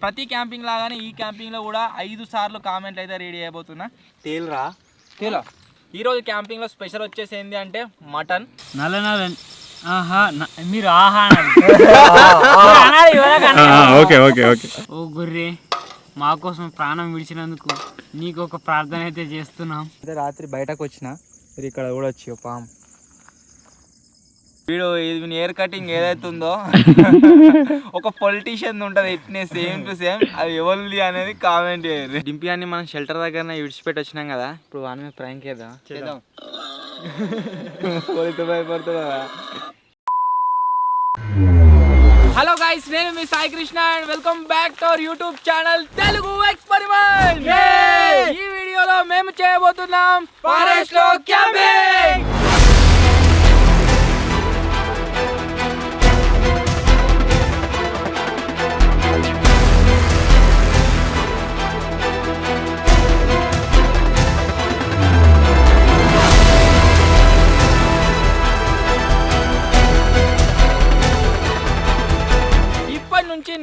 ప్రతి క్యాంపింగ్ లాగానే ఈ క్యాంపింగ్లో కూడా 5 సార్లు కామెంట్లు అయితే రెడీ అయిపోతున్నా. తేలురా తేలా. ఈరోజు క్యాంపింగ్లో స్పెషల్ వచ్చేసి ఏంటి అంటే మటన్. మీరు ఓ గుర్రే, మా కోసం ప్రాణం విడిచినందుకు నీకు ఒక ప్రార్థన అయితే చేస్తున్నాం. అయితే రాత్రి బయటకు వచ్చిన మీరు ఇక్కడ కూడా వచ్చి పాము వీడు హెయిర్ కటింగ్ ఏదైతుందో ఒక పొలిటీషియన్ ఉంటుంది ఎట్నే సేమ్ టు సేమ్, అది ఎవరిది అనేది కామెంట్ చేయరు. డింపియాన్ని మనం షెల్టర్ దగ్గర విడిచిపెట్టి వచ్చినాం కదా, ఇప్పుడు వాని మీద ప్రాంక్ చేద్దాం. భయపడుతుందా? హలో గైస్, నేను మీ Sai Krishna and welcome back to our YouTube channel Telugu experiment. ఈ వీడియోలో మేము చేయబోతున్నాం ఫారెస్ట్ లో క్యాంపింగ్.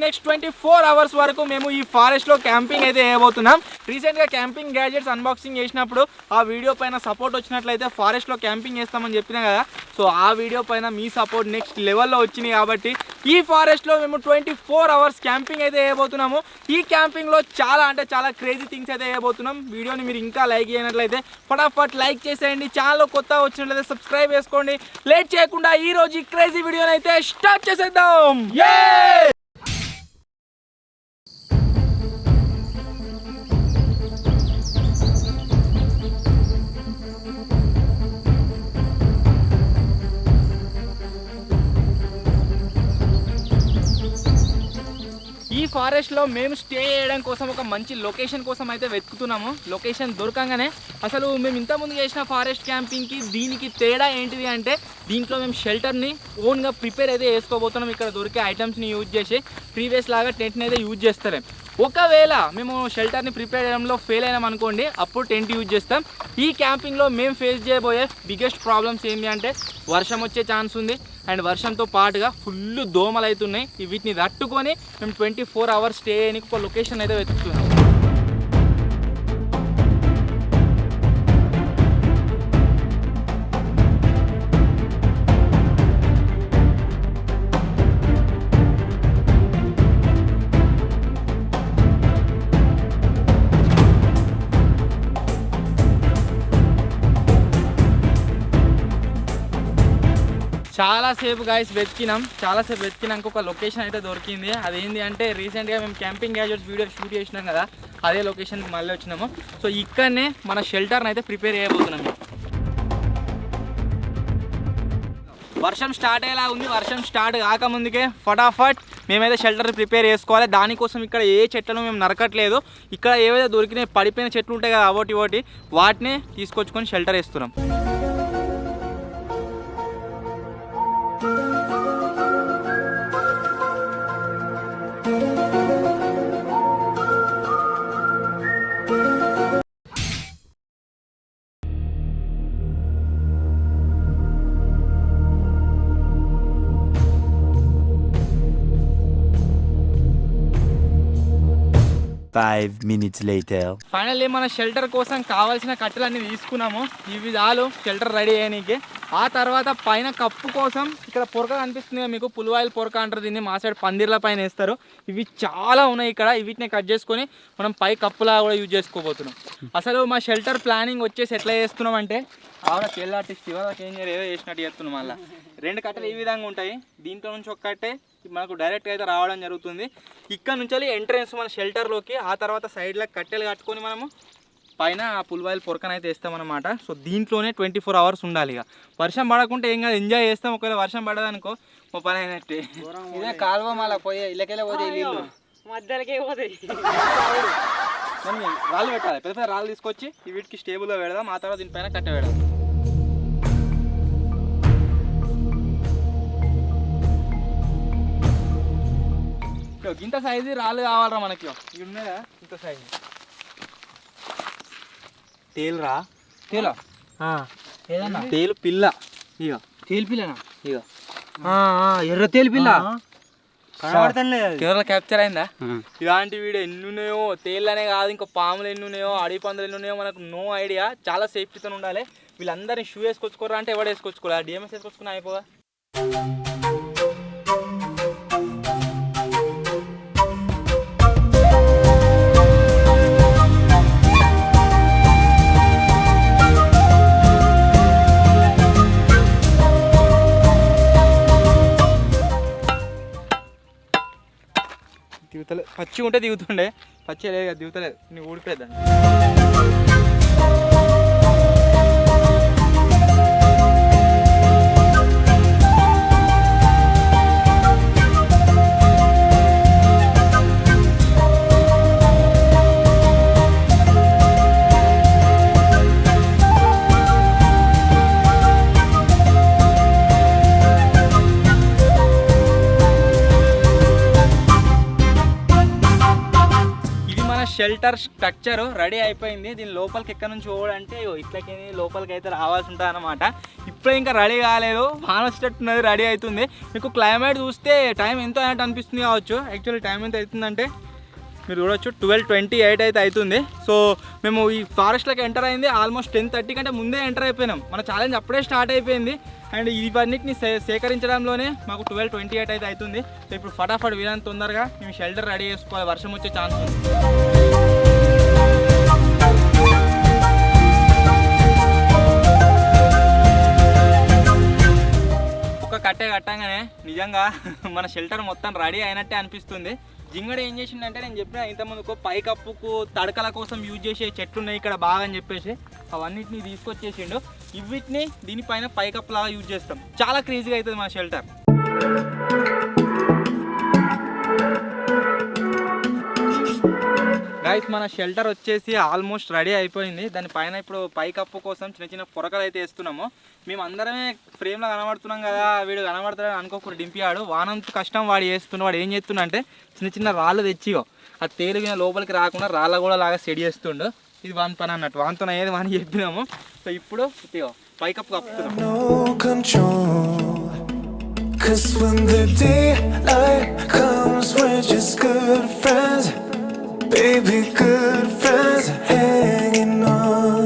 నెక్స్ట్ 24 అవర్స్ వరకు మేము ఈ ఫారెస్ట్ లో క్యాంపింగ్ అయితే చేయబోతున్నాం. రీసెంట్ గా క్యాంపింగ్ గ్యాడ్జెట్స్ అన్బాక్సింగ్ చేసినప్పుడు ఆ వీడియో పైన సపోర్ట్ వచ్చినట్లయితే ఫారెస్ట్ లో క్యాంపింగ్ చేస్తామని చెప్పినా కదా, సో ఆ వీడియో పైన మీ సపోర్ట్ నెక్స్ట్ లెవెల్లో వచ్చింది. కాబట్టి ఈ ఫారెస్ట్ లో మేము 24 అవర్స్ క్యాంపింగ్ అయితే చేయబోతున్నాము. ఈ క్యాంపింగ్ లో చాలా అంటే చాలా క్రేజీ థింగ్స్ అయితే చేయబోతున్నాం. వీడియోని మీరు ఇంకా లైక్ చేయనట్లయితే ఫటాఫట్ లైక్ చేసేయండి. ఛానల్ కొత్తగా వచ్చినట్లయితే సబ్స్క్రైబ్ చేసుకోండి. లేట్ చేయకుండా ఈ రోజు ఈ క్రేజీ వీడియోని అయితే స్టార్ట్ చేసేద్దాం. ఈ ఫారెస్ట్ లో మేము స్టే చేయడం కోసం ఒక మంచి లొకేషన్ కోసం అయితే వెతుకుతున్నాము. లొకేషన్ దొరకంగానే అసలు మేము ఇంతకుముందు చేసిన ఫారెస్ట్ క్యాంపింగ్కి దీనికి తేడా ఏంటిది అంటే, దీంట్లో మేము షెల్టర్ని ఓన్గా ప్రిపేర్ అయితే చేసుకోబోతున్నాం. ఇక్కడ దొరికే ఐటమ్స్ని యూజ్ చేసి ప్రీవియస్ లాగా టెంట్ని అయితే యూజ్ చేస్తారు. ఒకవేళ మేము షెల్టర్ని ప్రిపేర్ చేయడంలో ఫెయిల్ అయినాం అనుకోండి, అప్పుడు టెంట్ యూజ్ చేస్తాం. ఈ క్యాంపింగ్లో మేము ఫేస్ చేయబోయే బిగ్గెస్ట్ ప్రాబ్లమ్స్ ఏంటి అంటే, వర్షం వచ్చే ఛాన్స్ ఉంది అండ్ వర్షంతో పాటుగా ఫుల్ దోమలు అవుతున్నాయి. వీటిని తట్టుకొని మేము 24 అవర్స్ స్టే చేయడానికి ఒక లొకేషన్ అయితే వెతుకుతున్నాం. చాలాసేపు గాయస్ వెతికినాక ఒక లొకేషన్ అయితే దొరికింది. అదేంటి అంటే, రీసెంట్గా మేము క్యాంపింగ్ గ్యాడ్జెట్స్ వీడియో షూట్ చేసినాం కదా, అదే లొకేషన్కి మళ్ళీ వచ్చినాము. సో ఇక్కడనే మన షెల్టర్ని అయితే ప్రిపేర్ చేయబోతున్నాం. వర్షం స్టార్ట్ అయ్యేలా ఉంది. వర్షం స్టార్ట్ కాకముందుకే ఫటాఫట్ మేమైతే షెల్టర్ ప్రిపేర్ చేసుకోవాలి. దానికోసం ఇక్కడ ఏ చెట్లను మేము నరకట్లేదు. ఇక్కడ ఏవైతే దొరికినాయి పడిపోయిన చెట్లు ఉంటాయి కదా, అవోటి వాటిని తీసుకొచ్చుకొని షెల్టర్ వేస్తున్నాం. ఫైనల్లీ మన షెల్టర్ కోసం కావాల్సిన కట్టెలన్నీ తీసుకున్నాము. ఇవి చాలు షెల్టర్ రెడీ అయ్యడానికి. ఆ తర్వాత పైన కప్పు కోసం ఇక్కడ పొరక కనిపిస్తుంది కదా మీకు, పులివాయిల్ పొరక అంటారు దీన్ని. మా సైడ్ పందిర్ల పైన వేస్తారు. ఇవి చాలా ఉన్నాయి ఇక్కడ. వీటిని కట్ చేసుకొని మనం పై కప్పులా కూడా యూజ్ చేసుకోబోతున్నాం. అసలు మా షెల్టర్ ప్లానింగ్ వచ్చేసి ఎట్లా చేస్తున్నాం అంటే, ఆవిడ కేరళ ఆర్టిస్ట్ ఏదో చేసినట్టు చేస్తున్నాం. మళ్ళీ 2 కట్టెలు ఈ విధంగా ఉంటాయి. దీంట్లో నుంచి ఒక కట్టే మనకు డైరెక్ట్గా అయితే రావడం జరుగుతుంది. ఇక్కడ నుంచి ఎంట్రెన్స్ మన షెల్టర్లోకి. ఆ తర్వాత సైడ్లో కట్టెలు కట్టుకొని మనము పైన ఆ పులివాయిల్ పొరకనైతే వేస్తామన్నమాట. సో దీంట్లోనే 24 అవర్స్ ఉండాలి. ఇక వర్షం పడకుంటే ఏం కాదు, ఎంజాయ్ చేస్తాం. ఒకవేళ వర్షం పడదనుకో మా పని అయినట్టే. ఇదే కాలువ మళ్ళీ పోయే ఇళ్ళకెళ్ళే పోతాయి నీళ్ళు, మధ్యలోకే పోతాయి. రాళ్ళు పెట్టాలి, పెద్ద పెద్ద రాళ్ళు తీసుకొచ్చి వీటికి స్టేబుల్గా పెడదాం. ఆ తర్వాత దీనిపైన కట్టె పెడదాం. ఇంత సైజు రాళ్ళు కావాలరా మనకి. ఇవి ఉన్నాయా ఇంత సైజు తేలురా. తేలా ఏదన్నా తేలు పిల్ల. ఇక తేలు పిల్లనా? ఇక ఎర్ర తేలు పిల్ల. కెమెరా క్యాప్చర్ అయిందా? ఇలాంటి వీడియో ఎన్ని ఉన్నాయో, తేళ్ళనే కాదు ఇంకా పాములు ఎన్ని ఉన్నాయో, అడవి పందులు ఎన్ని ఉన్నాయో మనకు నో ఐడియా. చాలా సేఫ్టీతో ఉండాలి. వీళ్ళందరినీ షూ వేసుకొచ్చుకోరా అంటే ఎవడు వేసుకొచ్చుకోవాలి, డిఎంఎస్ వేసుకొచ్చుకున్నా అయిపోగా. దిగుతలే, పచ్చి ఉంటే దిగుతుండే, పచ్చి లేదు కదా దిగుతలేదు. నువ్వు ఊడిపోయేద్దాన్ని. షెల్టర్ స్ట్రక్చర్ రెడీ అయిపోయింది. దీని లోపలికి ఎక్కడి నుంచి పోవాలంటే ఇట్లకి లోపలికి అయితే రావాల్సి ఉంటుంది అనమాట. ఇప్పుడే ఇంకా రెడీ కాలేదు, వాన వచ్చేటట్టున్నది, రెడీ అవుతుంది. మీకు క్లైమేట్ చూస్తే టైం ఎంతో అయినట్టు అనిపిస్తుంది కావచ్చు. యాక్చువల్లీ టైం ఎంత అవుతుందంటే మీరు చూడొచ్చు 12:28 అయితే అవుతుంది. సో మేము ఈ ఫారెస్ట్లోకి ఎంటర్ అయింది ఆల్మోస్ట్ 10:30 కంటే ముందే ఎంటర్ అయిపోయినాం. మన ఛాలెంజ్ అప్పుడే స్టార్ట్ అయిపోయింది. అండ్ ఇవన్నిటిని సేకరించడంలోనే మాకు 12:28 అయితే అవుతుంది. సో ఇప్పుడు ఫటాఫట్ వీలంత తొందరగా మేము షెల్టర్ రెడీ చేసుకోవాలి, వర్షం వచ్చే ఛాన్స్ ఉంది. ఒక కట్టే కట్టంగానే నిజంగా మన షెల్టర్ మొత్తం రెడీ అయినట్టే అనిపిస్తుంది. జింగడ ఏం చేసిండంటే, నేను చెప్పిన ఇంతకుముందుకు పైకప్పుకు తడకల కోసం యూజ్ చేసే చెట్లు ఉన్నాయి ఇక్కడ బాగా అని చెప్పేసి అవన్నిటిని తీసుకొచ్చేసిండు. వీటిని దీనిపైన పైకప్పు లాగా యూజ్ చేస్తాం. చాలా క్రేజీగా అవుతుంది మన షెల్టర్. గైస్ మన షెల్టర్ వచ్చేసి ఆల్మోస్ట్ రెడీ అయిపోయింది. దానిపైన ఇప్పుడు పైకప్పు కోసం చిన్న చిన్న పొరకలు అయితే వేస్తున్నాము. మేము అందరమే ఫ్రేమ్లో కనబడుతున్నాం కదా, వీడు కనబడతాడని అనుకోకుండా దింపియాడు. వానంత కష్టం వాడు చేస్తున్నాడు. వాడు ఏం చేస్తున్నా అంటే చిన్న చిన్న రాళ్ళు తెచ్చిగో ఆ తేలిగిన లోపలికి రాకుండా రాళ్ళ కూడా లాగా సెట్ చేస్తుండు. ఇది వాని పని అన్నట్టు, వానితో ఏది వాని చెప్పినాము. సో ఇప్పుడు ఇదిగో పైకప్పు కప్పుతున్నాం. Baby, good friends are hanging on.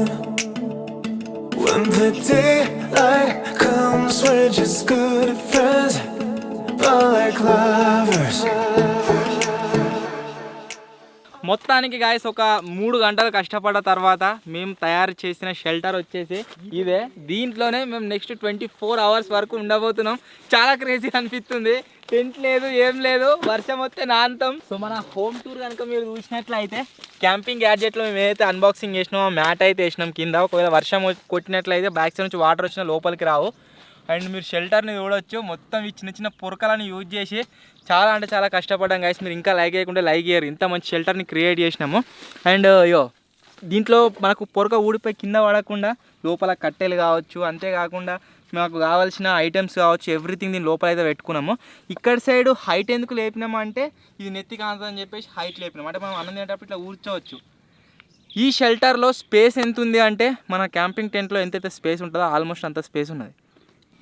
When the daylight comes, we're just good friends, but like lovers. మొత్తానికి గాయస్ ఒక 3 గంటలు కష్టపడ్డ తర్వాత మేము తయారు చేసిన షెల్టర్ వచ్చేసి ఇదే. దీంట్లోనే మేము నెక్స్ట్ 24 అవర్స్ వరకు ఉండబోతున్నాం. చాలా క్రేజీ అనిపిస్తుంది. టెంట్ లేదు, ఏం లేదు, వర్షం వస్తే నాంతం. సో మన హోమ్ టూర్ కనుక మీరు చూసినట్లయితే క్యాంపింగ్ గ్యాడ్జెట్లో మేము ఏదైతే అన్బాక్సింగ్ చేసినామో మ్యాట్ అయితే వేసినాం కింద. ఒకవేళ వర్షం కొట్టినట్లయితే బ్యాక్ సైడ్ నుంచి వాటర్ వచ్చినా లోపలికి రావు. అండ్ మీరు షెల్టర్ని చూడవచ్చు. మొత్తం ఈ చిన్న చిన్న పొరకలను యూజ్ చేసి చాలా అంటే చాలా కష్టపడ్డాం గైస్. మీరు ఇంకా లైక్ చేయకుండా లైక్ చేయరు, ఇంత మంచి షెల్టర్ని క్రియేట్ చేసినాము. అండ్ దీంట్లో మనకు పొరక ఊడిపోయి కింద పడకుండా లోపల కట్టెలు కావచ్చు, అంతేకాకుండా మాకు కావాల్సిన ఐటమ్స్ కావచ్చు, ఎవ్రీథింగ్ దీని లోపల అయితే పెట్టుకున్నాము. ఇక్కడ సైడ్ హైట్ ఎందుకు లేపినాము అంటే ఇది నెత్తి కాంతని చెప్పేసి హైట్ లేపినాము. అంటే మనం అన్నం తినేటప్పుడు ఇట్లా కూర్చోవచ్చు. ఈ షెల్టర్లో స్పేస్ ఎంత ఉంది అంటే మన క్యాంపింగ్ టెంట్లో ఎంతైతే స్పేస్ ఉంటుందో ఆల్మోస్ట్ అంత స్పేస్ ఉన్నది.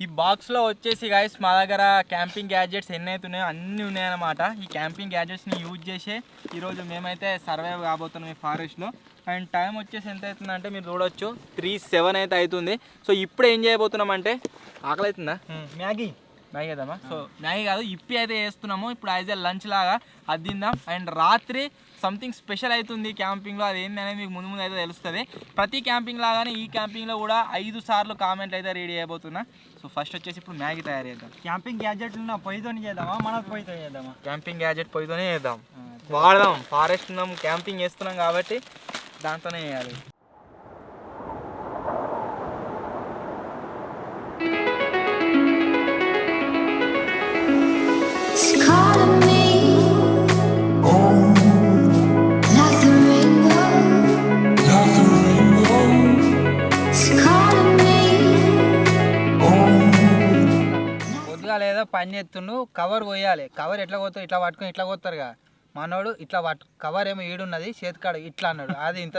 ఈ బాక్స్లో వచ్చేసి గైస్ మా దగ్గర క్యాంపింగ్ గ్యాడ్జెట్స్ ఎన్ని అయితే ఉన్నాయో అన్నీ ఉన్నాయన్నమాట. ఈ క్యాంపింగ్ గ్యాడ్జెట్స్ని యూజ్ చేసే ఈరోజు మేమైతే సర్వైవ్ కాబోతున్నాం ఈ ఫారెస్ట్లో. అండ్ టైం వచ్చేసి ఎంత అవుతుందంటే మీరు చూడవచ్చు 3:07 అయితే అవుతుంది. సో ఇప్పుడు ఏం చేయబోతున్నాం అంటే, ఆకలి అవుతుందా? మ్యాగీ వేద్దామా? సో మ్యాగీ కాదు, ఇప్పి అయితే వేస్తున్నాము. ఇప్పుడు యాజ్ ఏ లంచ్ లాగా అది తిందాం. అండ్ రాత్రి సంథింగ్ స్పెషల్ అవుతుంది క్యాంపింగ్లో. అది ఏంటి అనేది మీకు ముందు అయితే తెలుస్తుంది. ప్రతి క్యాంపింగ్ లాగానే ఈ క్యాంపింగ్లో కూడా 5 సార్లు కామెంట్లు అయితే రెడీ అయిపోతున్నా. సో ఫస్ట్ వచ్చేసి ఇప్పుడు మ్యాగీ తయారు చేద్దాం. క్యాంపింగ్ గ్యాడ్జెట్ ఉన్న పొయ్యితో చేద్దామా, మనకు పొయ్యితో చేద్దామా? క్యాంపింగ్ గ్యాడ్జెట్ పొయ్యితోనే చేద్దాం, వాడదాం. ఫారెస్ట్ ఉన్నాం, క్యాంపింగ్ చేస్తున్నాం కాబట్టి దాంతోనే చేయాలి. లేదా పని చేస్తుండు, కవర్ పోయాలి. కవర్ ఎట్లా పోతారు, ఇట్లా పట్టుకొని ఇట్లా పోతారుగా, మనోడు ఇట్లా కవర్ ఏమో ఈడున్నది చేతికాడు ఇట్లా అన్నాడు అది ఇంత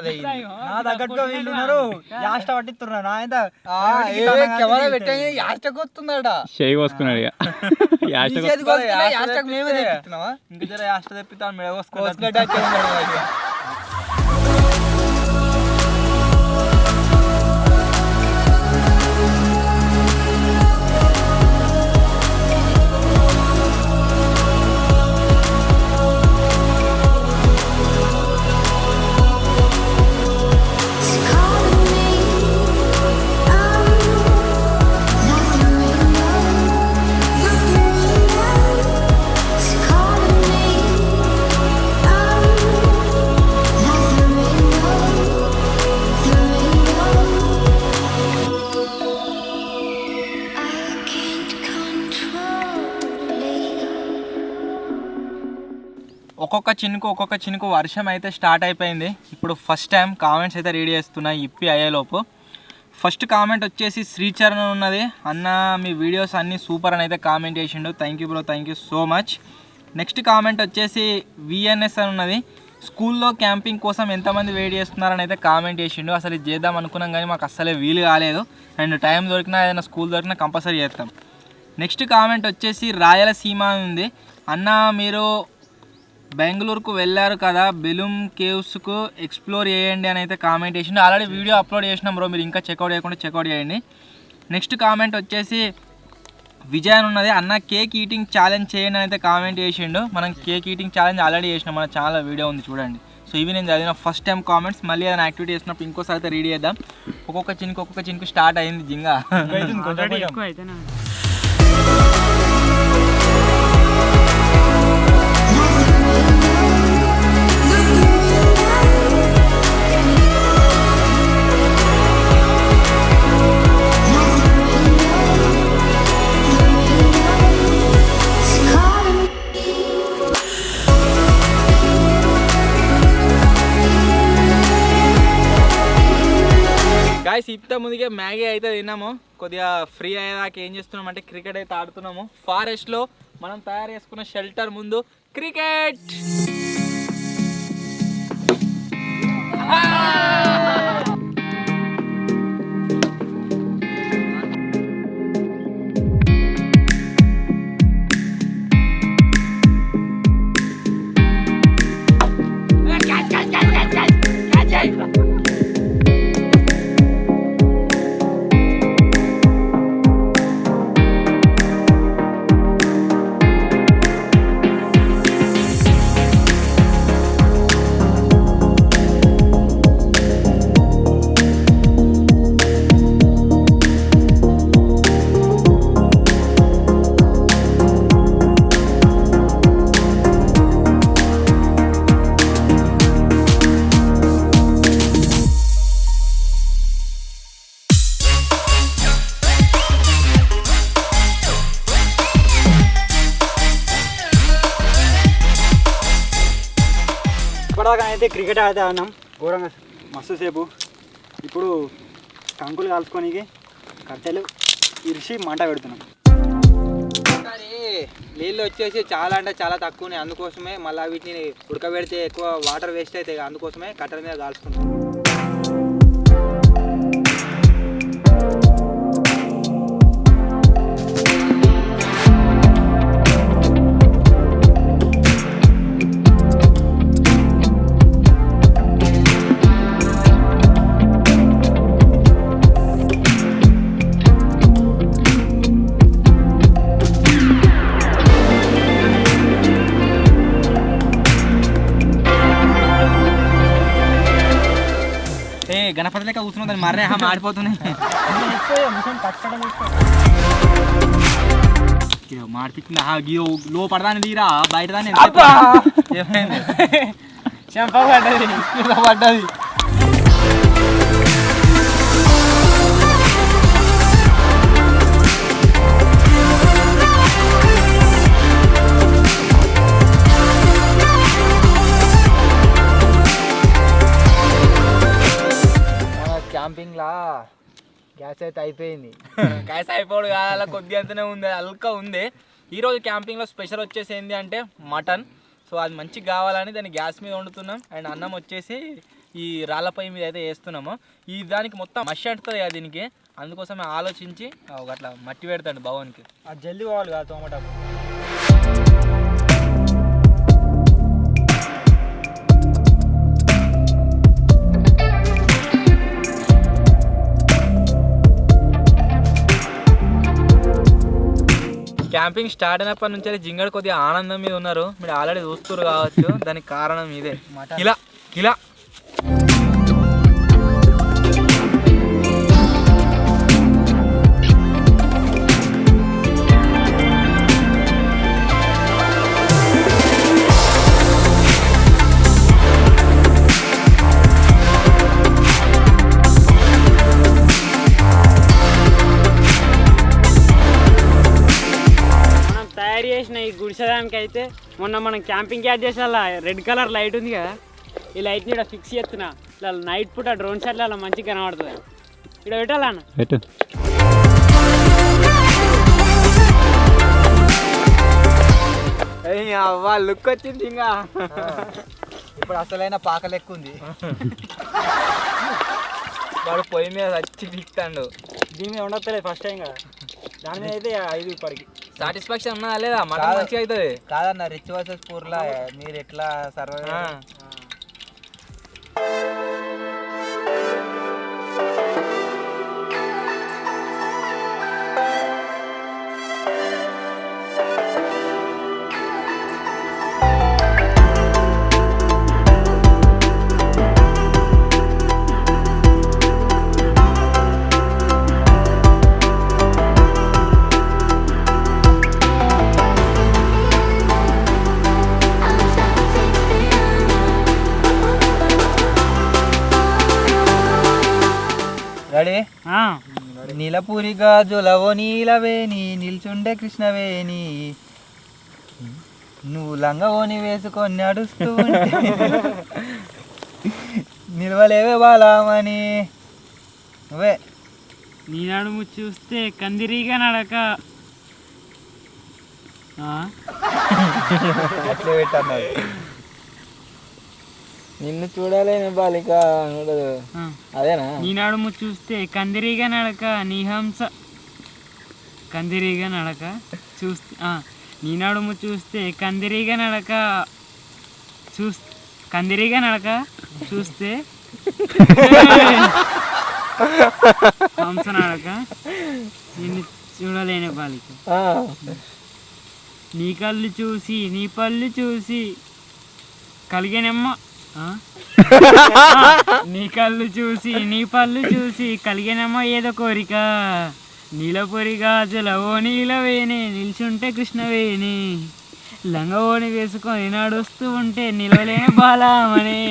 నా తగ్గట్టుగా వీళ్ళు ఉన్నారు యాష్ట పట్టిస్తున్నారు నా ఎంత కెమెరా పెట్టాయి యాస్టకు వస్తుందట చేయి కోసుకున్నాడు ఇక యాష్ట మేమే తెప్పిస్తున్నావా ఇంక జర యాష్ట తెప్పిస్తాను మెడ కోసుకున్నట్టు ఒక్కొక్క చినుకు వర్షం అయితే స్టార్ట్ అయిపోయింది. ఇప్పుడు ఫస్ట్ టైం కామెంట్స్ అయితే రీడ్ చేస్తున్నాయి ఇప్పి అయ్యేలోపు. ఫస్ట్ కామెంట్ వచ్చేసి శ్రీచరణ్ ఉన్నది. అన్న మీ వీడియోస్ అన్నీ సూపర్ అని అయితే కామెంట్ చేసిండు. Thank you bro, thank you so much. Next comment వచ్చేసి విఎన్ఎస్ అని ఉన్నది. స్కూల్లో క్యాంపింగ్ కోసం ఎంతమంది వెయిట్ చేస్తున్నారని అయితే కామెంట్ చేసిండు. అసలు ఇది చేద్దాం అనుకున్నాం కానీ మాకు అస్సలే వీలు కాలేదు. అండ్ టైం దొరికినా ఏదైనా స్కూల్ దొరికినా కంపల్సరీ చేస్తాం. నెక్స్ట్ కామెంట్ వచ్చేసి రాయలసీమ ఉంది. అన్న మీరు బెంగళూరుకు వెళ్ళారు కదా, బెలూమ్ కేవ్స్కు ఎక్స్ప్లోర్ చేయండి అని అయితే కామెంట్ చేసిండు. ఆల్రెడీ వీడియో అప్లోడ్ చేసినాం బ్రో, మీరు ఇంకా చెక్అవుట్ చేయకుండా చెక్అవుట్ చేయండి. నెక్స్ట్ కామెంట్ వచ్చేసి విజయ్ అని ఉన్నది. అన్న కేక్ ఈటింగ్ ఛాలెంజ్ చేయండి అని అయితే కామెంట్ చేసిండు. మనం కేక్ ఈటింగ్ ఛాలెంజ్ ఆల్రెడీ చేసినాం, మన ఛానల్ వీడియో ఉంది చూడండి. సో ఇవి నేను చదివిన ఫస్ట్ టైం కామెంట్స్. మళ్ళీ ఏదైనా యాక్టివిటీ చేసినప్పుడు ఇంకోసారి అయితే రీడ్ చేద్దాం. ఒక్కొక్క చినుకు స్టార్ట్ అయింది జింగా. ఎక్కువ అయితేనే గాయస్ ఇంత ముందుగా మ్యాగీ అయితే తిన్నాము. కొద్దిగా ఫ్రీ అయ్యేదాకా ఏం చేస్తున్నాం అంటే క్రికెట్ అయితే ఆడుతున్నాము. ఫారెస్ట్లో మనం తయారు చేసుకున్న షెల్టర్ ముందు క్రికెట్. ఇప్పటిదాకా అయితే క్రికెట్ ఆడితే ఆడినాం ఘోరంగా మస్తు సేపు. ఇప్పుడు కంకులు కాల్చుకోనికి కట్టెలు ఇరిచి మంట పెడుతున్నాం. నీళ్ళు వచ్చేసి చాలా అంటే చాలా తక్కువనే, అందుకోసమే మళ్ళీ వీటిని ఉడకబెడితే ఎక్కువ వాటర్ వేస్ట్ అవుతాయి, అందుకోసమే కట్టెల మీద కాల్చుకుంటాం. గణపతి లెక్క కూర్చున్నాం, దాన్ని మర్రే మాడిపోతున్నాయి. మాడిపించింది లో పడదాని తీరా బయట దాన్ని ఏమైంది చెంప పడ్డది. క్యాంపింగ్లా గ్యాస్ అయితే అయిపోయింది. గ్యాస్ అయిపోడు కాదు, కొద్ది అంతనే ఉంది, అల్కా ఉంది. ఈరోజు క్యాంపింగ్లో స్పెషల్ వచ్చేసి ఏంటి అంటే మటన్. సో అది మంచిగా కావాలని దాన్ని గ్యాస్ మీద వండుతున్నాం. అండ్ అన్నం వచ్చేసి ఈ రాళ్ళపై మీద అయితే వేస్తున్నాము. ఈ దానికి మొత్తం మషి అంటుతుంది కదా దీనికి, అందుకోసమే ఆలోచించి అట్లా మట్టి పెడతాడు భవన్కి. అది జల్దీ కావాలి కదా టమాటా. క్యాంపింగ్ స్టార్ట్ అయినప్పటి నుంచి జింగడు కొద్దిగా ఆనందం మీద ఉన్నారు. మీరు ఆల్రెడీ చూస్తున్నారు కావచ్చు, దానికి కారణం ఇదే. ఇలా ఇలా తయారు చేసిన ఈ గుడిసెదానికి అయితే మొన్న మనం క్యాంపింగ్ యాడ్ చేసే అలా రెడ్ కలర్ లైట్ ఉంది కదా, ఈ లైట్ని ఇక్కడ ఫిక్స్ చేస్తున్నా. ఇట్లా నైట్ పూట డ్రోన్ షాట్లో అలా మంచిగా కనబడుతుంది. ఇక్కడ పెట్టాలన్న అవ్వా లుక్ వచ్చింది. ఇంకా ఇప్పుడు అసలైన పాక లెక్క ఉంది. వాడు పొయ్యి మీద వచ్చి పిక్తాడు. దీని మీద ఉండలేదు ఫస్ట్ టైం కదా, దాని మీద అయితే 5 ఇప్పటికి. సాటిస్ఫాక్షన్ ఉన్నదా లేదా? మటన్ మంచిగా అవుతుంది కాదన్న. రిచ్ వర్సెస్ పూర్లా మీరు ఎట్లా సర్వైవ్? రెడీ? నీలపూరి గాజులవో నీలవేణి, నిల్చుండే కృష్ణవేణి, నువ్వు లంగవోని వేసుకొని నడుస్తూ నిలవలేవే బాలామని నువ్వే. నీ నడుము చూస్తే కందిరీగా నడక. అట్లే పెట్టన్నాడు. నిన్ను చూడాలి బాలిక అదేనా? నీ నడుము చూస్తే కందిరీగా నడక, నీ హంస కందిరీగా నడక చూస్తే నీ నడుము చూస్తే కందిరీగా నడక కందిరీగా నడక చూస్తే హంస నడక, నిన్ను చూడలేని బాలిక. నీ కళ్ళు చూసి నీ పళ్ళు చూసి కలిగేనమ్మ. నీ కళ్ళు చూసి నీ పళ్ళు చూసి కలిగినమ్మో ఏదో కోరిక, నీలపొరి గాజులవో నీలవేణి, నిల్చుంటే కృష్ణవేణి, లంగవోని వేసుకొని నడుస్తూ ఉంటే నిలవలేని బాలామని.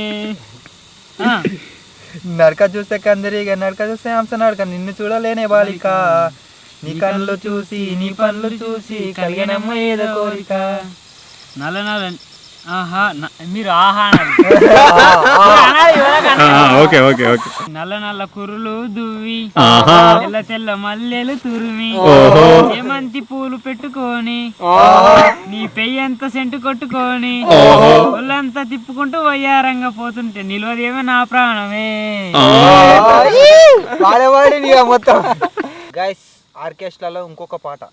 నడక చూస్తే కందిరిగా, నడక చూస్తే హంస నడక, నిన్ను చూడలేనే బాలిక, నీ కళ్ళు చూసి నీ పళ్ళు చూసి కలిగినమ్మ ఏదో కోరిక. నల్ల నల్ల మీరు ఆహా ఓకే ఓకే ఓకే. నల్ల నల్ల కుర్రులు దువ్వి, తెల్ల తెల్ల మల్లెలు తురిమి, చేమంతి పూలు పెట్టుకొని, నీ పెయ్యంత సెంటు కొట్టుకొని, ఒళ్ళంతా తిప్పుకుంటూ వయ్యారంగా పోతుంటే నిలవదేమో నా ప్రాణమే. వాడేవాడి మొత్తం. గైస్, ఆర్కెస్ట్రాలో ఇంకొక పాట,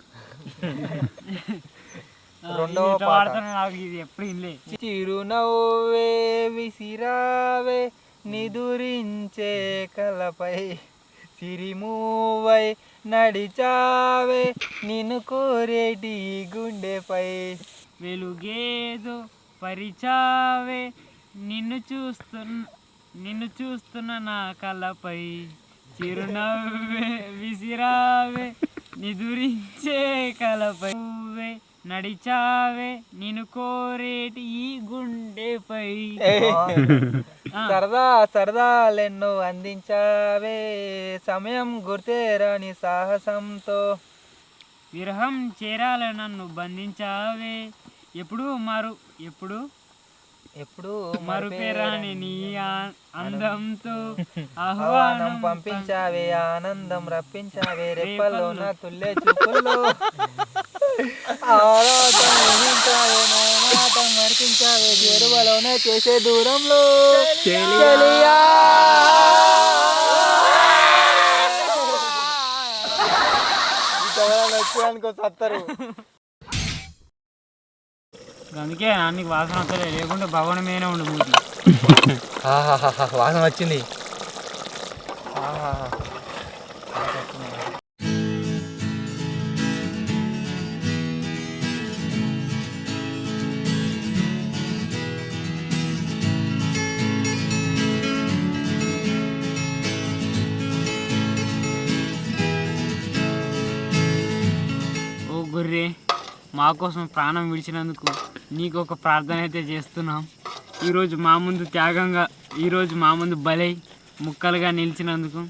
రెండవ పాట. చిరునవ్వే విసిరావే నిదురించే కలపై, సిరిమూవై నడిచావే నిన్ను కోరేటి గుండెపై, వెలుగేదో పరిచావే నిన్ను చూస్తున్న నా కళ్ళపై, చిరునవ్వే విసిరావే నిదురించే కలపై, నడిచావే నిన్ను కోరేటి ఈ గుండెపై. సరదా సరదాలెన్నో అందించావే, సమయం గుర్తేరాని సాహసంతో, విరహం చేరాల నన్ను బంధించావే, ఎప్పుడు మరుపేరాని నీ అందంతో ఆహ్వానం పంపించావే, ఆనందం రప్పించావే, రెప్పల్లో నా తుల్లే చూపుల్లో ఆరాధన ఊహించావే, మాట కంఠం మరిపించావే చేరువలోనే చేసే దూరంలో చెలియా. వచ్చానుకో సత్తరు. అందుకే అన్ని వాసన వస్తలే, లేకుంటే భవనం మీదనే ఉండు మూతి. వాసన వచ్చింది. ఓ గుర్రే, మా కోసం ప్రాణం విడిచినందుకు నీకు ఒక ప్రార్థన అయితే చేస్తున్నాం. ఈరోజు మా ముందు త్యాగంగా, ఈరోజు మా ముందు బలై ముక్కలుగా నిలిచినందుకు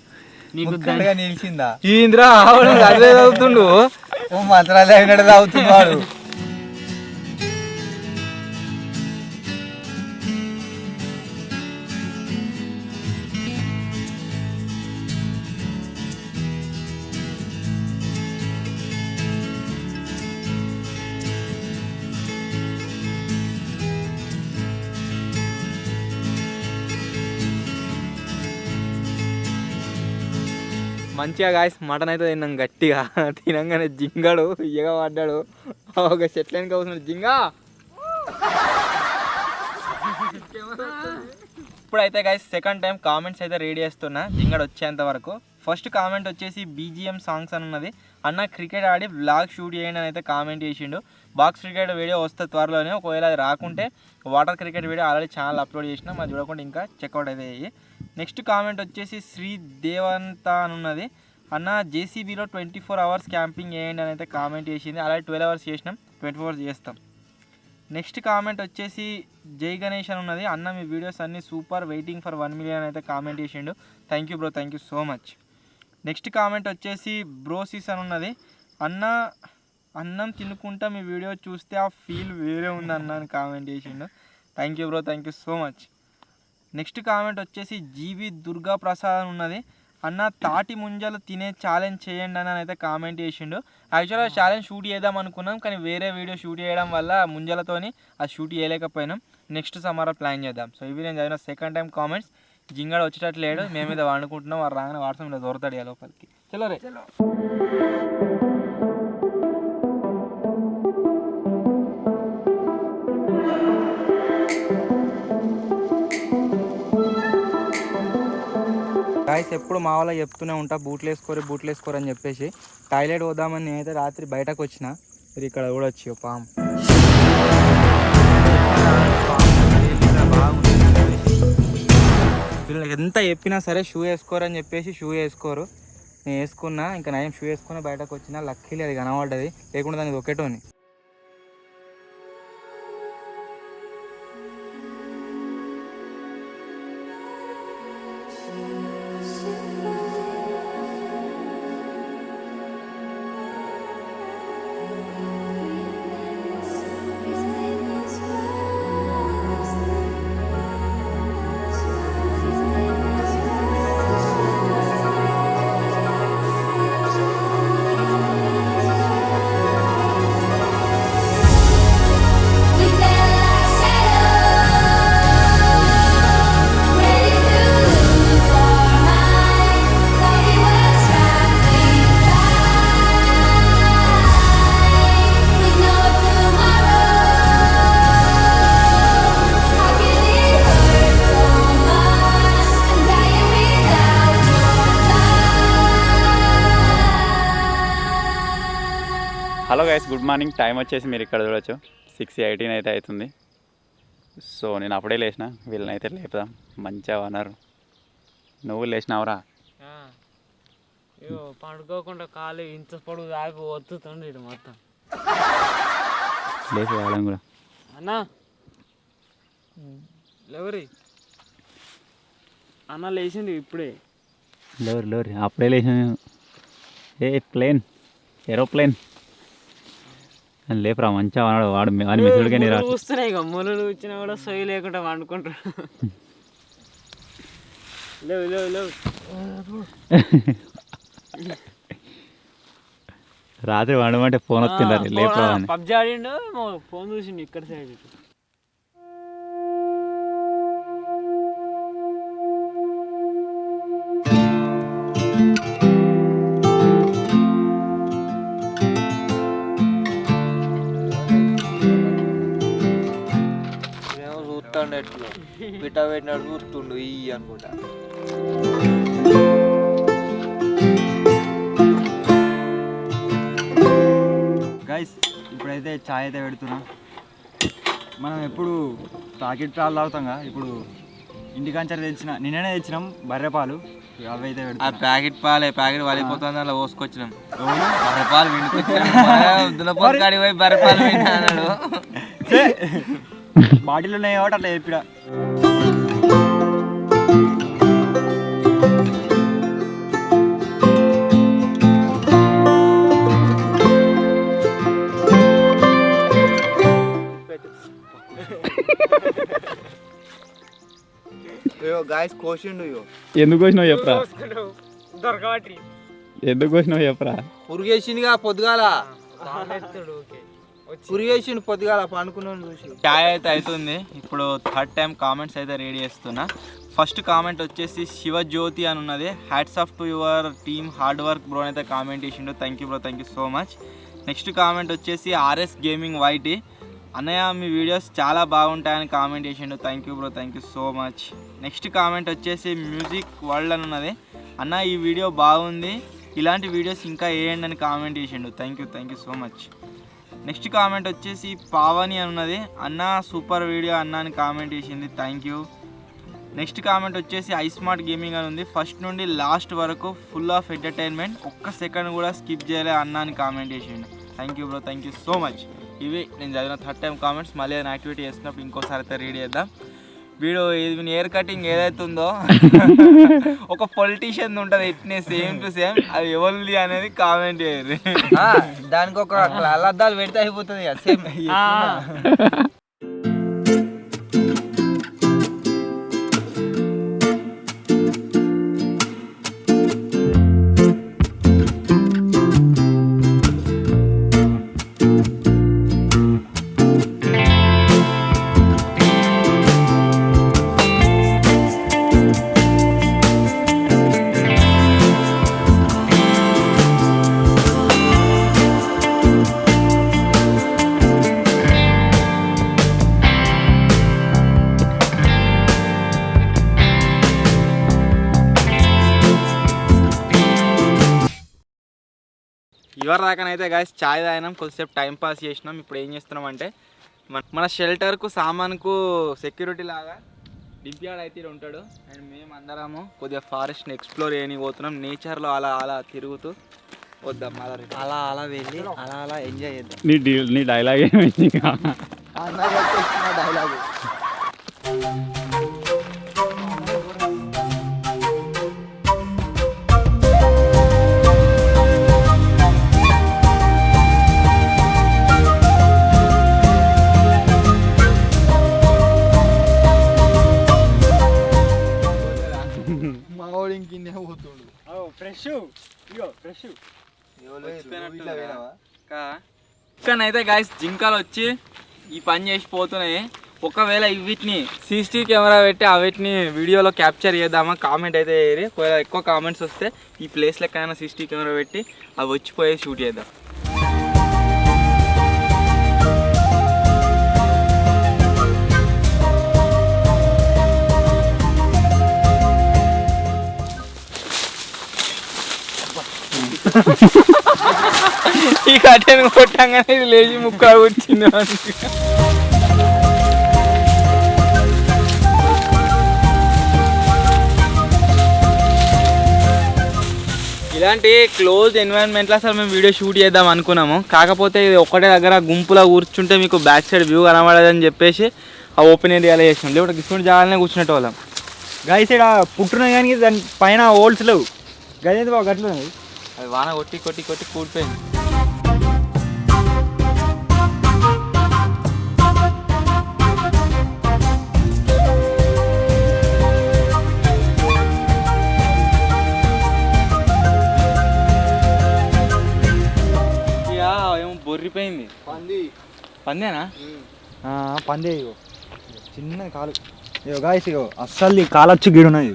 నీకు నిలిచిందా? ఇంద్రా అదే చదువుతుండు. ఓ మంత్రాలు అయినట్టు తాగుతున్నాడు. మంచిగా గాయస్ మటన్ అయితే తిన్నాం గట్టిగా. తినంగానే జింగాడు ఇయ్యగా పడ్డాడు. ఒక చెట్లకి అవసరం జింగా. ఇప్పుడైతే గాయస్ సెకండ్ టైం కామెంట్స్ అయితే రెడీ చేస్తున్నా జింగాడు వచ్చేంత వరకు. ఫస్ట్ కామెంట్ వచ్చేసి బీజిఎం సాంగ్స్ అని ఉన్నది. అన్న క్రికెట్ ఆడి వ్లాగ్ షూట్ చేయండి అని అయితే కామెంట్ చేసిండు. బాక్స్ క్రికెట్ వీడియో వస్తే త్వరలోనే. ఒకవేళ అది రాకుంటే water cricket video already channel upload చేసినా, అది చూడకుండా ఇంకా చెక్అవుట్ అయితే అయ్యి. నెక్స్ట్ కామెంట్ వచ్చేసి శ్రీ దేవంత అని ఉన్నది. అన్న జేసీబీలో 24 hours క్యాంపింగ్ చేయండి అని అయితే కామెంట్ చేసింది. అలాగే 12 hours చేసినాం, 24 hours చేస్తాం. నెక్స్ట్ కామెంట్ వచ్చేసి జై గణేష్ అని ఉన్నది. అన్న మీ వీడియోస్ అన్నీ సూపర్, వెయిటింగ్ ఫర్ 1 million అయితే కామెంట్ చేసిండు. Thank you bro, thank you so much. Next comment వచ్చేసి బ్రోసిస్ అని ఉన్నది. అన్న అన్నం తినుకుంటా మీ వీడియో చూస్తే ఆ ఫీల్ వేరే ఉంది అన్న అని కామెంట్ చేసిండు. Thank you bro, thank you so much. Next comment వచ్చేసి జీవి దుర్గా ప్రసాద్ అని ఉన్నది. అన్న తాటి ముంజలు తినే ఛాలెంజ్ చేయండి అని అయితే కామెంట్ చేసిండు. యాక్చువల్గా ఛాలెంజ్ షూట్ చేద్దాం అనుకున్నాం, కానీ వేరే వీడియో షూట్ చేయడం వల్ల ముంజలతోని అది షూట్ చేయలేకపోయినాం. నెక్స్ట్ సమ్మర్ ప్లాన్ చేద్దాం. సో ఇవి నేను చదివిన సెకండ్ టైం కామెంట్స్. జింగాడు వచ్చేటట్లు లేడు, మేము మీద వండుకుంటున్నాం. వాడు రాగానే వాట్సాప్ మీద దొరుకుతాడు ఇక లోపలికి. చలో రే. గాయస్ ఎప్పుడు మా వాళ్ళకి చెప్తూనే ఉంటా బూట్లు వేసుకోరు అని చెప్పేసి. టాయిలెట్ పోదామని నేనైతే రాత్రి బయటకు వచ్చిన. మీరు ఇక్కడ కూడా వచ్చి పాము వీళ్ళకి ఎంత చెప్పినా సరే షూ వేసుకోరని చెప్పేసి షూ వేసుకోరు. నేను వేసుకున్నా, ఇంకా నేను షూ వేసుకుని బయటకు వచ్చిన. లక్కీలీ అది కనబడ్డది, లేకుండా దానికి ఒకటోని. Hello guys, good morning. Time వచ్చేసి మీరు ఇక్కడ చూడొచ్చు 6:18 అయితే అవుతుంది. సో నేను అప్పుడే లేచిన, వీళ్ళని అయితే లేపుదాం. మంచిగా అన్నారు. నువ్వు లేచినావురా? పండుకోకుండా కాలు ఇంత పొడుగు దాకా ఒత్తుతుండే ఇటు మొత్తం. లేచి వాళ్ళం కూడా. అన్నా లేవరి, అన్న లేచింది ఇప్పుడే. లోరి అప్పుడే లేచిన. ప్లేన్, ఏరోప్లేన్ అని లేపురా. మంచిగా అన్నాడు వాడు. వాడి మెసుడుగా నీ చూస్తున్నాయి ఇక ముళ్ళు వచ్చినా కూడా సొయ్యి లేకుండా వండుకుంటాడు. లేవు లేవు లేవు. రాత్రి వండమంటే ఫోన్ వస్తుండాలి లేపురా అని. పబ్జి ఆడిండు, ఫోన్ చూసిండు ఇక్కడ సైడ్. గిట్ట పెట్టినాడు చూస్తుండు ఈ అనుకుంటా. గైస్ ఇప్పుడైతే చాయ్ అయితే పెడుతున్నాం. మనం ఎప్పుడు ప్యాకెట్ పాలు తాగుతాంగా, ఇప్పుడు ఇంటికంచర్ తెచ్చిన నిన్ననే తెచ్చినాం బర్రె పాలు, అవి అయితే పెడుతున్నాం. ప్యాకెట్ పాలే ప్యాకెట్ వాలిపోతుంది అలా పోసుకొచ్చినాం. బర్రెపాలు విండుకొచ్చాడు పోయి బర్రెపాలు అన్నాడు. బాటిల్ ఉన్నాయి కాబట్టి అట్లా చెప్పిడా. గాయస్ కోసిండు ఎందుకు వచ్చినావు చెప్పరా, దొరకబట్టి ఎందుకు వచ్చినావు చెప్పరా. పురుగేసిండుగా పొద్దుగాల, పురుగేసిండు పొద్దుగాల పండుకున్నాను చూసి. చాయ్ అయితే అవుతుంది. ఇప్పుడు థర్డ్ టైం కామెంట్స్ అయితే రెడీ చేస్తున్నా. ఫస్ట్ కామెంట్ వచ్చేసి శివజ్యోతి అని ఉన్నది. Hats off to your team, hard work bro అయితే కామెంట్ చేసిండు. Thank you bro, thank you so much. Next comment వచ్చేసి ఆర్ఎస్ గేమింగ్ వైటీ, అన్నయ్య మీ వీడియోస్ చాలా బాగుంటాయని కామెంట్ చేసిండు. Thank you bro, thank you so much. Next comment వచ్చేసి music world అని ఉన్నది. అన్న ఈ వీడియో బాగుంది, ఇలాంటి వీడియోస్ ఇంకా వేయండి అని కామెంట్ చేసిండు. Thank you so much. Next comment వచ్చేసి పావని అని ఉన్నది. అన్న సూపర్ వీడియో అన్న అని కామెంట్ చేసింది. Thank you. నెక్స్ట్ కామెంట్ వచ్చేసి ఐస్మార్ట్ గేమింగ్ అని ఉంది. ఫస్ట్ నుండి లాస్ట్ వరకు ఫుల్ ఆఫ్ ఎంటర్టైన్మెంట్, ఒక్క సెకండ్ కూడా స్కిప్ చేయలే అన్న అని కామెంట్ చేసిండు. Thank you bro, thank you so much. ఇవి నేను చదివిన థర్డ్ టైం కామెంట్స్. మళ్ళీ ఏదైనా యాక్టివిటీ చేస్తున్నప్పుడు ఇంకోసారి అయితే రీడ్ చేద్దాం. వీడు ఇది హెయిర్ కటింగ్ ఏదైతుందో ఒక పొలిటీషియన్ ఉంటుంది ఇట్నే సేమ్ టు సేమ్, అది ఎవరిది అనేది కామెంట్ చేయరు. దానికి ఒక అద్దాలు పెడితే అయిపోతుంది కదా సేమ్. ఇవరి దాకానైతే గాయస్ చాయ్ తాగినాం, కొద్దిసేపు టైం పాస్ చేసినాం. ఇప్పుడు ఏం చేస్తున్నాం అంటే మన షెల్టర్కు సామాన్కు సెక్యూరిటీ లాగా డింప్యాడ్ అయితే ఉంటాడు. అండ్ మేము అందరము కొద్దిగా ఫారెస్ట్ని ఎక్స్ప్లోర్ చేయడానికి పోతున్నాం. నేచర్లో అలా అలా తిరుగుతూ వద్దాం, అలా అలా వెళ్ళి అలా అలా ఎంజాయ్ చేద్దాం. నీ డైలాగ్ ఏమైంది? డైలాగ్ ఇక్కడైతే గాయస్ జింకలు వచ్చి ఈ పని చేసి పోతున్నాయి. ఒకవేళ వీటిని CCTV కెమెరా పెట్టి వీటిని వీడియోలో క్యాప్చర్ చేద్దామా, కామెంట్ అయితే వేయరు. ఒకవేళ ఎక్కువ కామెంట్స్ వస్తే ఈ ప్లేస్లో ఎక్కడైనా CCTV కెమెరా పెట్టి అవి వచ్చిపోయి షూట్ చేద్దాం. ఈ కట్టెను కొట్టంగానే ఇది లేచి ముక్క వచ్చింది. ఇలాంటి క్లోజ్ ఎన్వైరన్మెంట్లో అసలు మేము వీడియో షూట్ చేద్దాం అనుకున్నాము. కాకపోతే ఇది ఒక్కటే దగ్గర గుంపులో కూర్చుంటే మీకు బ్యాక్ సైడ్ వ్యూ కనబడదని చెప్పేసి ఆ ఓపెన్ ఏరియాలో చేసినాం. లేకపోతే గిసుకుంటే జాగానే కూర్చునేట వాళ్ళం. గైస్ ఇక్కడ పుట్టున్నాయి కానీ దాని పైన హోల్స్ లేవు. గది బాగా గట్లు అది వాన కొట్టి కొట్టి కొట్టి కూడిపోయింది. ఏమో బొర్రిపోయింది. పందేనా? పందే ఇగో చిన్న కాలు. ఇగో గాయస్ ఇగో అస్సలు కాలొచ్చు గీడున్నది.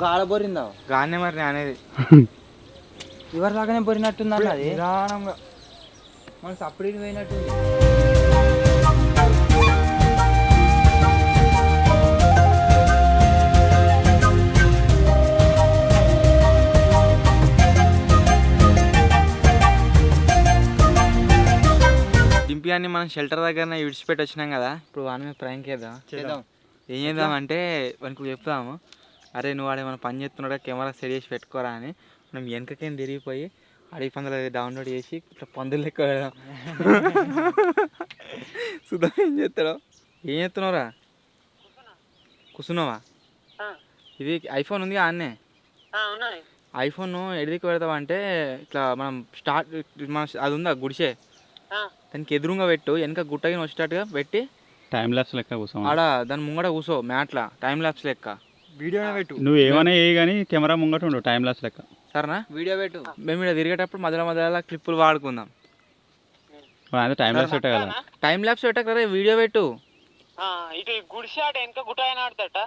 గాడ బొరిందా గానే మరి అనేది ఎవరి దాకానే బొరినట్టుంది అన్న. అది నిదానంగా మనకు సపరేట్ పోయినట్టుంది. మనం షెల్టర్ దగ్గర విడిచిపెట్టి వచ్చినాం కదా, ఇప్పుడు వాని మీద ప్రాంక్ చేద్దాం. ఏం చేద్దామంటే వానికి చెప్తాము, అరే నువ్వు వాడు ఏమైనా పని చేస్తున్నాడా కెమెరా సెట్ చేసి పెట్టుకోరా అని. మనం వెనకకేం తిరిగిపోయి అడవి పందులు డౌన్లోడ్ చేసి ఇట్లా పందులు లెక్క పెడదాం. సుధా ఏం చేస్తున్నావురా? కూర్చున్నావా? ఇది ఐఫోన్ ఉంది అన్నే. ఐఫోన్ ఎడికి పెడతావా అంటే ఇట్లా మనం అది ఉందా గుడిసే, దానికి ఎదురుగా పెట్టు, వెనక గుట్టగిన వచ్చేటట్టుగా పెట్టి టైం ల్యాప్స్ లెక్క కూర్చో ఆడ దాని ముంగట కూర్చో మ్యాట్లా, టైం ల్యాప్స్ లెక్క వీడియోనే పెట్టు. నువ్వు ఏమైనా ఏ కానీ కెమెరా ముంగట ఉండు టైం ల్యాప్స్ లెక్క. సరేనా? వీడియో పెట్టు. మేము ఇక్కడ తిరిగేటప్పుడు మధ్యలో క్లిప్పులు వాడుకుందాం. అదే టైం ల్యాప్స్ పెట్టా కదా. టైం ల్యాప్స్ పెట్టకరే, వీడియో పెట్టు. ఇటు గుడిసి ఆట వెనక గుట్ట అయిన ఆడతాట.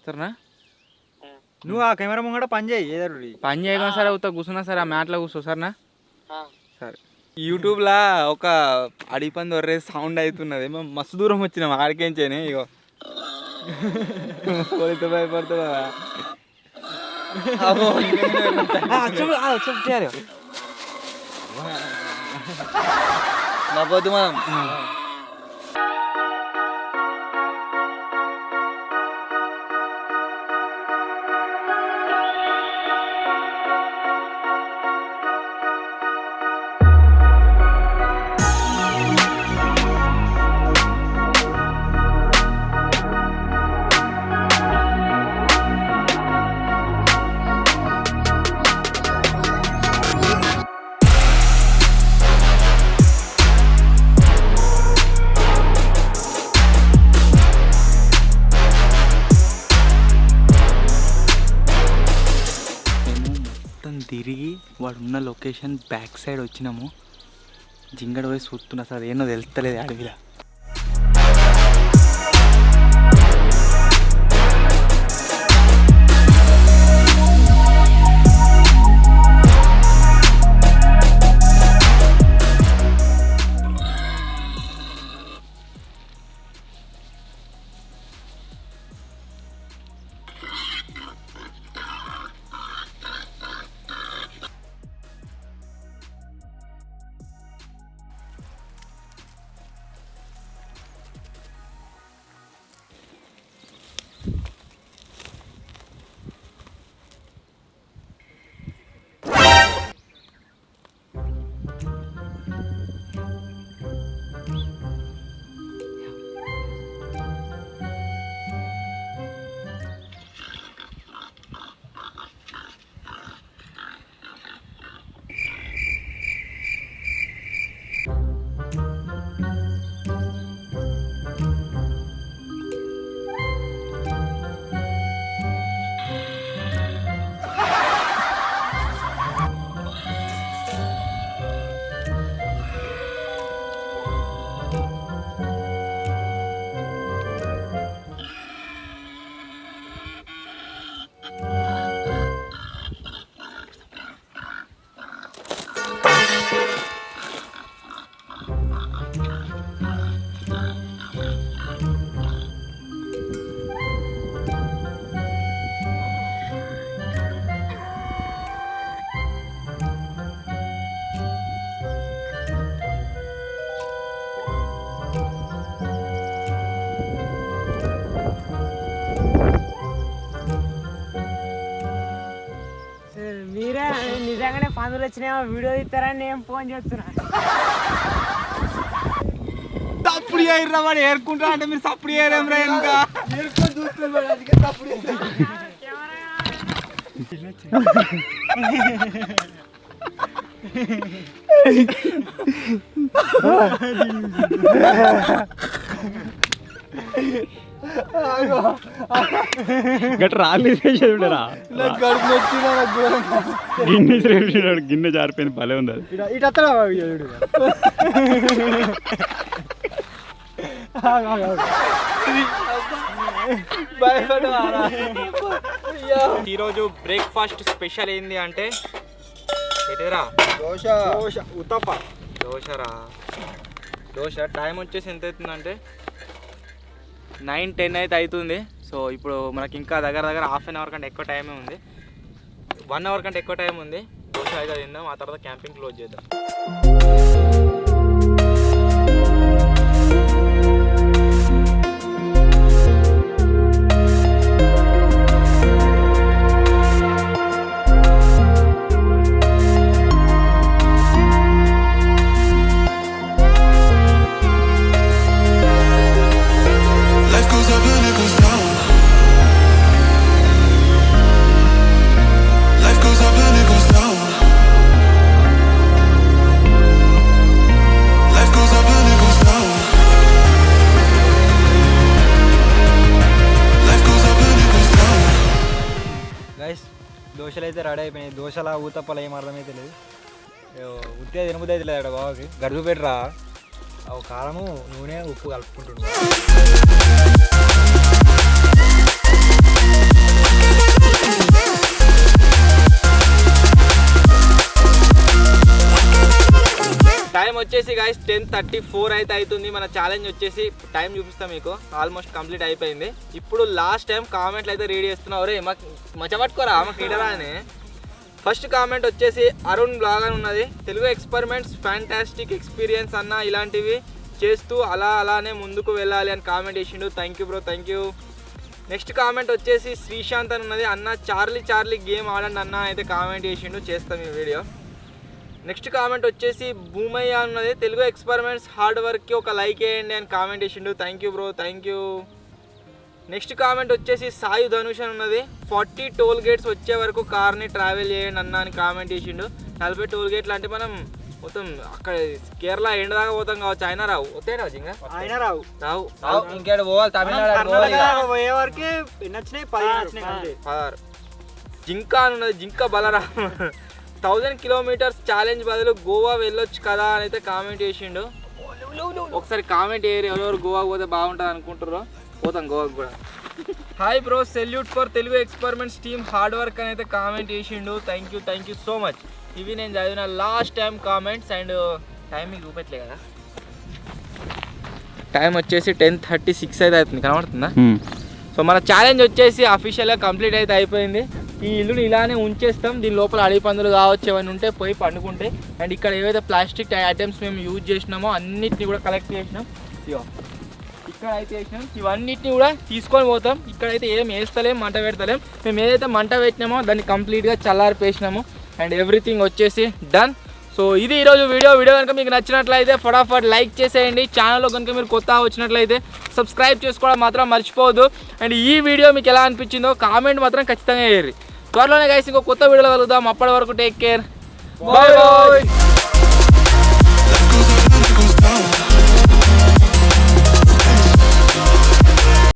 సరేనా? నువ్వు ఆ కెమెరా ముంగట పని చేయి, ఏదో పని చేయకుండా సరే అవుతా కూర్చున్నా సరే, ఆ మ్యాట్లో కూర్చో. సరేనా? సరే. యూట్యూబ్లో ఒక అడిగి పంది ఒర్రే సౌండ్ అవుతున్నది, మేము మస్తు దూరం వచ్చినాం ఆడికేంచేనే. ఇగో పోలీసు భయపడుతున్నా నవ్వద్దు మనం. తిరిగి వాడు ఉన్న లొకేషన్ బ్యాక్ సైడ్ వచ్చినాము. జింగడ పోయి చూస్తున్నా సార్, ఏమో తెలుస్తలేదు అడవిలా. మీరే నిజంగానే పందులు వచ్చినాయో వీడియో తీస్తారని నేను ఫోన్ చేస్తున్నా. తప్పుడు చేయరా వాడు ఏరుకుంటా అంటే మీరు తప్పుడు చేయరేమరా ఇంకా గట్రా రాలేరా గిన్నె జారిపోయింది, భలే ఉంది అది. ఈరోజు బ్రేక్ఫాస్ట్ స్పెషల్ ఏంది అంటే ఎటురా దోశ ఉత్తప్ప దోశరా. దోశ టైం వచ్చేసి ఎంత అవుతుందంటే 9-10 అయితే అవుతుంది. సో ఇప్పుడు మనకి ఇంకా దగ్గర హాఫ్ అన్ అవర్ కంటే ఎక్కువ టైమే ఉంది, 1 అవర్ కంటే ఎక్కువ టైం ఉంది. దోశ అయితే తిందాం, ఆ తర్వాత క్యాంపింగ్ క్లోజ్ చేద్దాం. Life goes up and it goes down. Life goes up and it goes down. Life goes up and it goes down. Life goes up and it goes down. Guys దోశలు అయితే ready అయిపోయినాయి. దోశల ఊతప్పలు ఏం అర్థమైతే లేదు. ఉత్తే తినబుద్ధి అయితే లేదు బావకి. గడుగు పెట్టరా కారము నూనె ఉప్పు కలుపుకుంటున్నాను. టైం వచ్చేసి గాయస్ 10:34 అయితే అవుతుంది. మన ఛాలెంజ్ వచ్చేసి టైం చూపిస్తాం మీకు. ఆల్మోస్ట్ కంప్లీట్ అయిపోయింది. ఇప్పుడు లాస్ట్ టైం కామెంట్లు అయితే రీడ్ చేస్తున్నావు. రే మాకు మచ్చబట్టుకోరా మాకు రీడరా అని. ఫస్ట్ కామెంట్ వచ్చేసి అరుణ్ బ్లాగ్ అని ఉన్నది. తెలుగు ఎక్స్పెరిమెంట్స్ ఫ్యాంటాస్టిక్ ఎక్స్పీరియన్స్ అన్న, ఇలాంటివి చేస్తూ అలానే ముందుకు వెళ్ళాలి అని కామెంట్ చేసిండు. Thank you bro, thank you. Next comment వచ్చేసి శ్రీశాంత్ అని ఉన్నది. అన్న చార్లీ గేమ్ ఆడండి అన్న అయితే కామెంట్ చేసిండు. చేస్తాం ఈ వీడియో. నెక్స్ట్ కామెంట్ వచ్చేసి భూమయ్య ఉన్నది. తెలుగు ఎక్స్పెరిమెంట్స్ హార్డ్ వర్క్కి ఒక లైక్ వేయండి అని కామెంట్ చేసిండు. Thank you bro, thank you. Next comment వచ్చేసి సాయి ధనుష్ అని ఉన్నది. 40 టోల్ గేట్స్ వచ్చే వరకు కార్ని ట్రావెల్ చేయండి అన్న అని కామెంట్ చేసిండు. 40 టోల్ గేట్లు అంటే మనం మొత్తం అక్కడ కేరళ ఎండ్ దాకా పోతాం కావచ్చు. అయినా రావు వస్తాయి రావు జింగా అయినా రావు ఇంకేడ పోవాలి, తమిళనాడు పోవాలి. పోయే వరకే ఎన్ని వచ్చినాయి? 10 వచ్చినాయి. 16. జింకా అని ఉన్నది. జింకా బలరాం 1000 కిలోమీటర్స్ ఛాలెంజ్ బదులు గోవా వెళ్ళొచ్చు కదా అని అయితే కామెంట్ చేసిండు. ఒకసారి కామెంట్ చేయరు ఎవరెవరు గోవాకి పోతే బాగుంటుంది అనుకుంటారో. పోతాం గోవాకి కూడా. Hi bro, salute for Telugu experiments team hard work అని అయితే కామెంట్ చేసిండు. Thank you so much. ఇవి నేను చదివిన last time comments. And time మీకు చూపెట్టలే కదా. టైం వచ్చేసి 10:36 అయితే అవుతుంది. కనబడుతుందా? సో మన ఛాలెంజ్ వచ్చేసి అఫీషియల్గా కంప్లీట్ అయితే అయిపోయింది. ఈ ఇల్లుని ఇలానే ఉంచేస్తాం. దీని లోపల అడవి పందులు కావచ్చు ఏమైనా ఉంటే పోయి పండుకుంటే. అండ్ ఇక్కడ ఏవైతే ప్లాస్టిక్ ఐటమ్స్ మేము యూజ్ చేసినామో అన్నిటిని కూడా కలెక్ట్ చేసినాం. ఇగో ఇక్కడ అయితే వేసినాం. ఇవన్నిటిని కూడా తీసుకొని పోతాం. ఇక్కడైతే ఏం వేస్తలేం, మంట పెడతలేం. మేము ఏదైతే మంట పెట్టినామో దాన్ని కంప్లీట్గా చల్లారిపేసినాము. అండ్ ఎవ్రీథింగ్ వచ్చేసి డన్. సో ఇది ఈరోజు వీడియో కనుక మీకు నచ్చినట్లయితే ఫటాఫట్ లైక్ చేసేయండి. ఛానల్లో కనుక మీరు కొత్తగా వచ్చినట్లయితే సబ్స్క్రైబ్ చేసుకోవడం మాత్రం మర్చిపోవద్దు. అండ్ ఈ వీడియో మీకు ఎలా అనిపించిందో కామెంట్ మాత్రం ఖచ్చితంగా చేయరు. త్వరలోనే గైస్ ఇంకో కొత్త వీడియోలో కలుగుతాం. అప్పటి వరకు టేక్ కేర్, బాయ్ బాయ్.